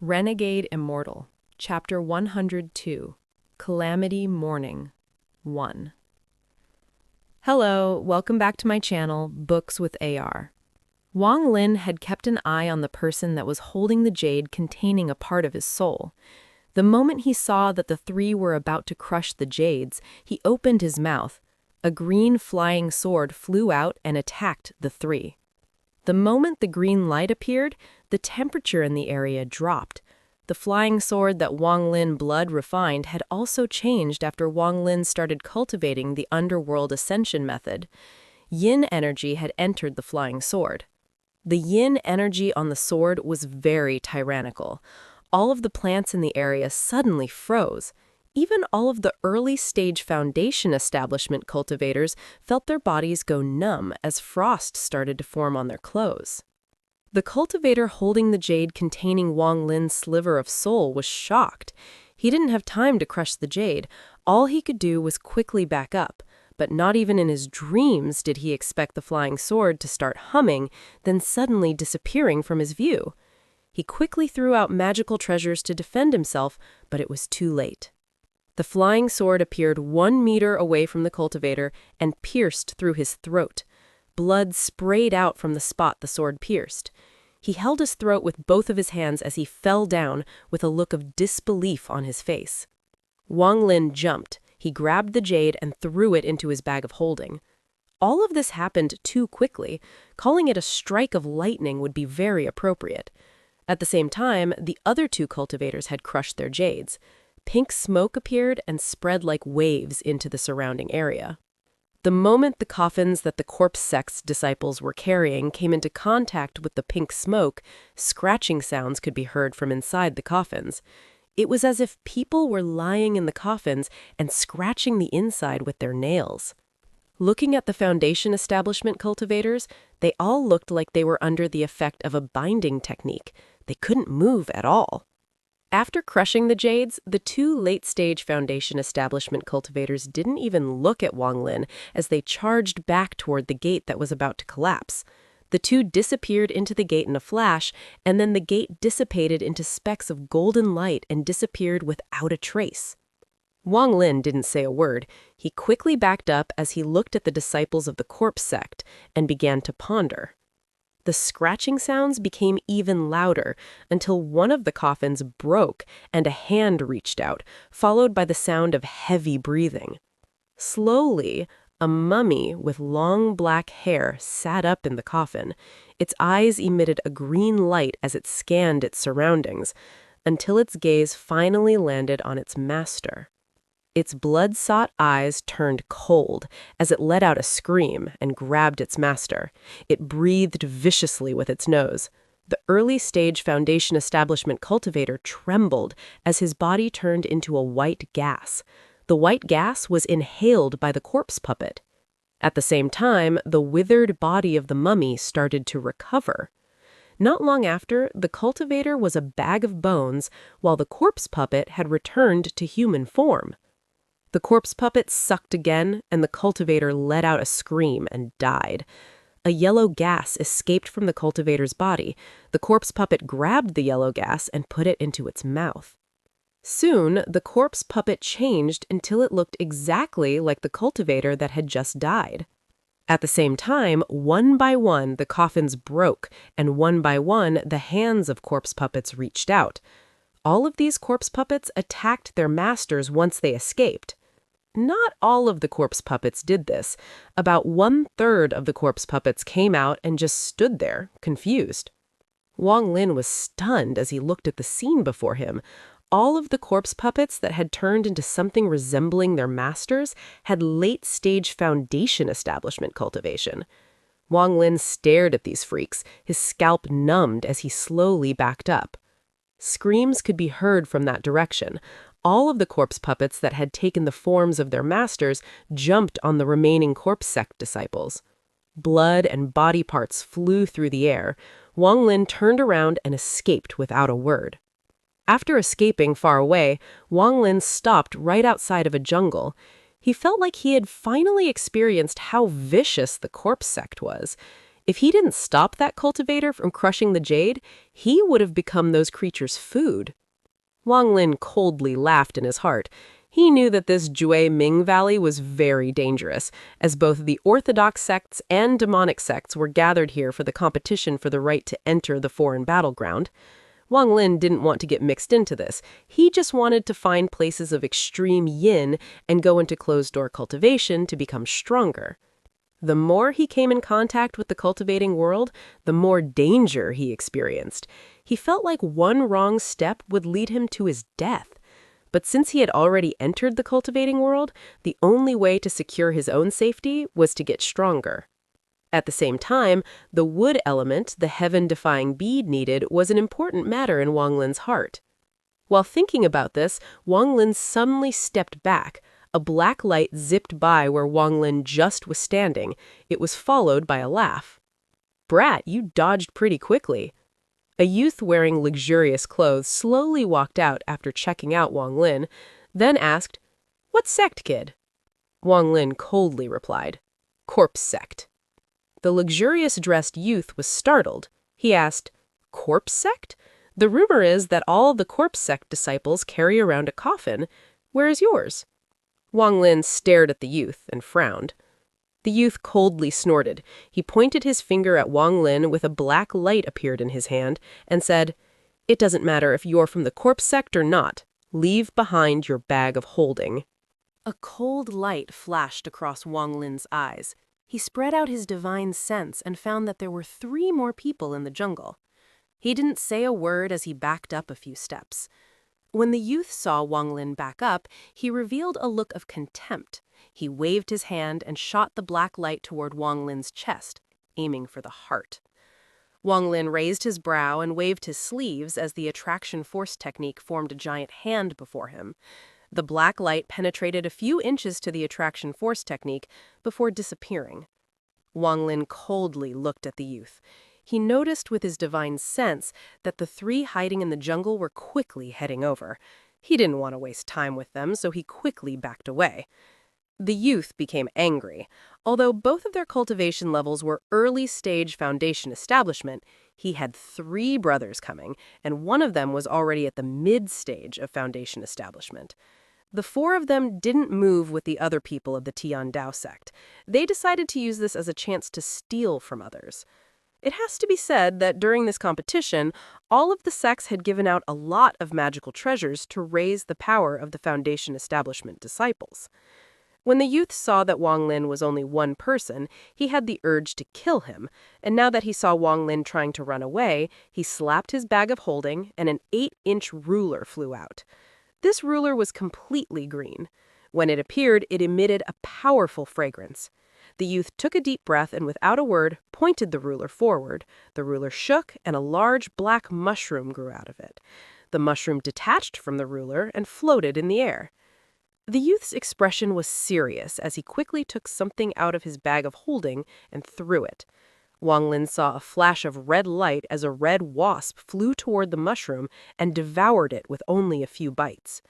Renegade Immortal, Chapter 102, Calamity Mourning, 1. Hello, welcome back to my channel, Books with AR. Wang Lin had kept an eye on the person that was holding the jade containing a part of his soul. The moment he saw that the three were about to crush the jades, he opened his mouth. A green flying sword flew out and attacked the three. The moment the green light appeared, the temperature in the area dropped. The flying sword that Wang Lin blood refined had also changed after Wang Lin started cultivating the underworld ascension method. Yin energy had entered the flying sword. The yin energy on the sword was very tyrannical. All of the plants in the area suddenly froze. Even all of the early-stage foundation establishment cultivators felt their bodies go numb as frost started to form on their clothes. The cultivator holding the jade containing Wang Lin's sliver of soul was shocked. He didn't have time to crush the jade. All he could do was quickly back up. But not even in his dreams did he expect the flying sword to start humming, then suddenly disappearing from his view. He quickly threw out magical treasures to defend himself, but it was too late. The flying sword appeared 1 meter away from the cultivator and pierced through his throat. Blood sprayed out from the spot the sword pierced. He held his throat with both of his hands as he fell down with a look of disbelief on his face. Wang Lin jumped. He grabbed the jade and threw it into his bag of holding. All of this happened too quickly. Calling it a strike of lightning would be very appropriate. At the same time, the other two cultivators had crushed their jades. Pink smoke appeared and spread like waves into the surrounding area. The moment the coffins that the corpse sect's disciples were carrying came into contact with the pink smoke, scratching sounds could be heard from inside the coffins. It was as if people were lying in the coffins and scratching the inside with their nails. Looking at the foundation establishment cultivators, they all looked like they were under the effect of a binding technique. They couldn't move at all. After crushing the jades, the two late-stage foundation establishment cultivators didn't even look at Wang Lin as they charged back toward the gate that was about to collapse. The two disappeared into the gate in a flash, and then the gate dissipated into specks of golden light and disappeared without a trace. Wang Lin didn't say a word. He quickly backed up as he looked at the disciples of the corpse sect and began to ponder. The scratching sounds became even louder until one of the coffins broke and a hand reached out, followed by the sound of heavy breathing. Slowly, a mummy with long black hair sat up in the coffin. Its eyes emitted a green light as it scanned its surroundings, until its gaze finally landed on its master. Its blood-sought eyes turned cold as it let out a scream and grabbed its master. It breathed viciously with its nose. The early-stage foundation establishment cultivator trembled as his body turned into a white gas. The white gas was inhaled by the corpse puppet. At the same time, the withered body of the mummy started to recover. Not long after, the cultivator was a bag of bones, while the corpse puppet had returned to human form. The corpse puppet sucked again, and the cultivator let out a scream and died. A yellow gas escaped from the cultivator's body. The corpse puppet grabbed the yellow gas and put it into its mouth. Soon, the corpse puppet changed until it looked exactly like the cultivator that had just died. At the same time, one by one, the coffins broke, and one by one, the hands of corpse puppets reached out. All of these corpse puppets attacked their masters once they escaped. Not all of the corpse puppets did this. About 1/3 of the corpse puppets came out and just stood there, confused. Wang Lin was stunned as he looked at the scene before him. All of the corpse puppets that had turned into something resembling their masters had late-stage foundation establishment cultivation. Wang Lin stared at these freaks, his scalp numbed as he slowly backed up. Screams could be heard from that direction. All of the corpse puppets that had taken the forms of their masters jumped on the remaining corpse sect disciples. Blood and body parts flew through the air. Wang Lin turned around and escaped without a word. After escaping far away, Wang Lin stopped right outside of a jungle. He felt like he had finally experienced how vicious the corpse sect was. If he didn't stop that cultivator from crushing the jade, he would have become those creatures' food. Wang Lin coldly laughed in his heart. He knew that this Jue Ming Valley was very dangerous, as both the orthodox sects and demonic sects were gathered here for the competition for the right to enter the foreign battleground. Wang Lin didn't want to get mixed into this. He just wanted to find places of extreme yin and go into closed-door cultivation to become stronger. The more he came in contact with the cultivating world, the more danger he experienced. He felt like one wrong step would lead him to his death. But since he had already entered the cultivating world, the only way to secure his own safety was to get stronger. At the same time, the wood element the heaven-defying bead needed was an important matter in Wang Lin's heart. While thinking about this, Wang Lin suddenly stepped back. A black light zipped by where Wang Lin just was standing. It was followed by a laugh. "Brat, you dodged pretty quickly." A youth wearing luxurious clothes slowly walked out after checking out Wang Lin, then asked, "What sect, kid?" Wang Lin coldly replied, "Corpse sect." The luxurious-dressed youth was startled. He asked, "Corpse sect? The rumor is that all the corpse sect disciples carry around a coffin. Where is yours?" Wang Lin stared at the youth and frowned. The youth coldly snorted. He pointed his finger at Wang Lin with a black light appeared in his hand and said, "It doesn't matter if you're from the corpse sect or not. Leave behind your bag of holding." A cold light flashed across Wang Lin's eyes. He spread out his divine sense and found that there were 3 more people in the jungle. He didn't say a word as he backed up a few steps. When the youth saw Wang Lin back up, he revealed a look of contempt. He waved his hand and shot the black light toward Wang Lin's chest, aiming for the heart. Wang Lin raised his brow and waved his sleeves as the attraction force technique formed a giant hand before him. The black light penetrated a few inches to the attraction force technique before disappearing. Wang Lin coldly looked at the youth. He noticed with his divine sense that the 3 hiding in the jungle were quickly heading over. He didn't want to waste time with them, so he quickly backed away. The youth became angry. Although both of their cultivation levels were early-stage foundation establishment, he had 3 brothers coming, and one of them was already at the mid-stage of foundation establishment. The 4 of them didn't move with the other people of the Tian Dao sect. They decided to use this as a chance to steal from others. It has to be said that during this competition, all of the sects had given out a lot of magical treasures to raise the power of the foundation establishment disciples. When the youth saw that Wang Lin was only one person, he had the urge to kill him, and now that he saw Wang Lin trying to run away, he slapped his bag of holding and an 8-inch ruler flew out. This ruler was completely green. When it appeared, it emitted a powerful fragrance. The youth took a deep breath and without a word, pointed the ruler forward. The ruler shook and a large black mushroom grew out of it. The mushroom detached from the ruler and floated in the air. The youth's expression was serious as he quickly took something out of his bag of holding and threw it. Wang Lin saw a flash of red light as a red wasp flew toward the mushroom and devoured it with only a few bites.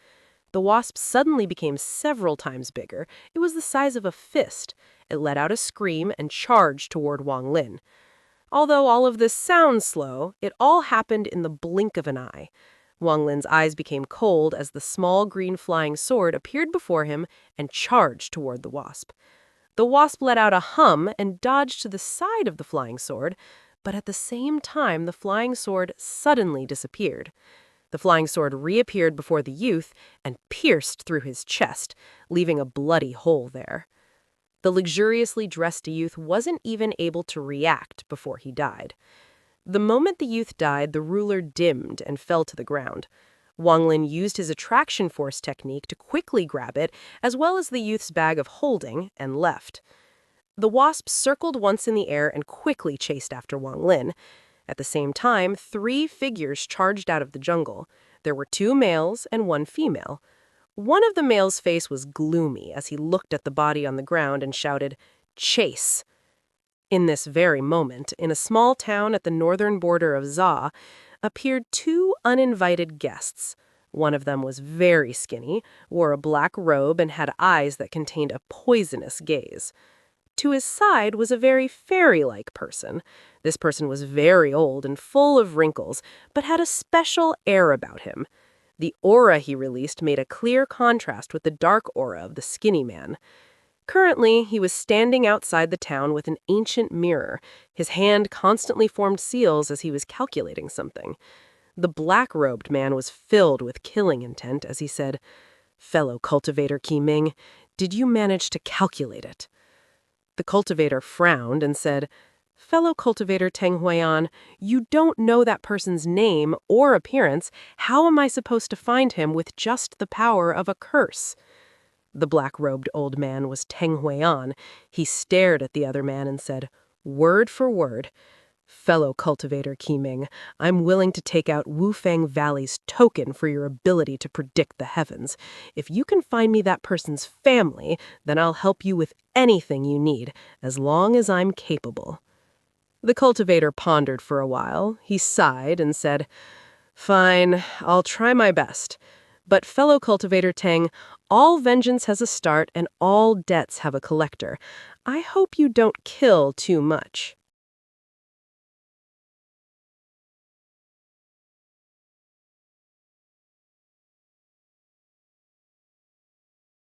The wasp suddenly became several times bigger. It was the size of a fist. It let out a scream and charged toward Wang Lin. Although all of this sounds slow, it all happened in the blink of an eye. Wang Lin's eyes became cold as the small green flying sword appeared before him and charged toward the wasp. The wasp let out a hum and dodged to the side of the flying sword, but at the same time the flying sword suddenly disappeared. The flying sword reappeared before the youth and pierced through his chest, leaving a bloody hole there. The luxuriously dressed youth wasn't even able to react before he died. The moment the youth died, the ruler dimmed and fell to the ground. Wang Lin used his attraction force technique to quickly grab it, as well as the youth's bag of holding, and left. The wasp circled once in the air and quickly chased after Wang Lin. At the same time, 3 figures charged out of the jungle. There were 2 males and 1 female. One of the male's face was gloomy as he looked at the body on the ground and shouted, "Chase!" In this very moment, in a small town at the northern border of Za, appeared 2 uninvited guests. One of them was very skinny, wore a black robe, and had eyes that contained a poisonous gaze. To his side was a very fairy-like person. This person was very old and full of wrinkles, but had a special air about him. The aura he released made a clear contrast with the dark aura of the skinny man. Currently, he was standing outside the town with an ancient mirror. His hand constantly formed seals as he was calculating something. The black-robed man was filled with killing intent as he said, "Fellow cultivator Qi Ming, did you manage to calculate it?" The cultivator frowned and said, "Fellow cultivator Teng Huiyan, you don't know that person's name or appearance. How am I supposed to find him with just the power of a curse?" The black-robed old man was Teng Huiyan. He stared at the other man and said, word for word, "Fellow cultivator Qi Ming, I'm willing to take out Wufang Valley's token for your ability to predict the heavens. If you can find me that person's family, then I'll help you with anything you need, as long as I'm capable." The cultivator pondered for a while. He sighed and said, "Fine, I'll try my best. But fellow cultivator Teng, all vengeance has a start and all debts have a collector. I hope you don't kill too much."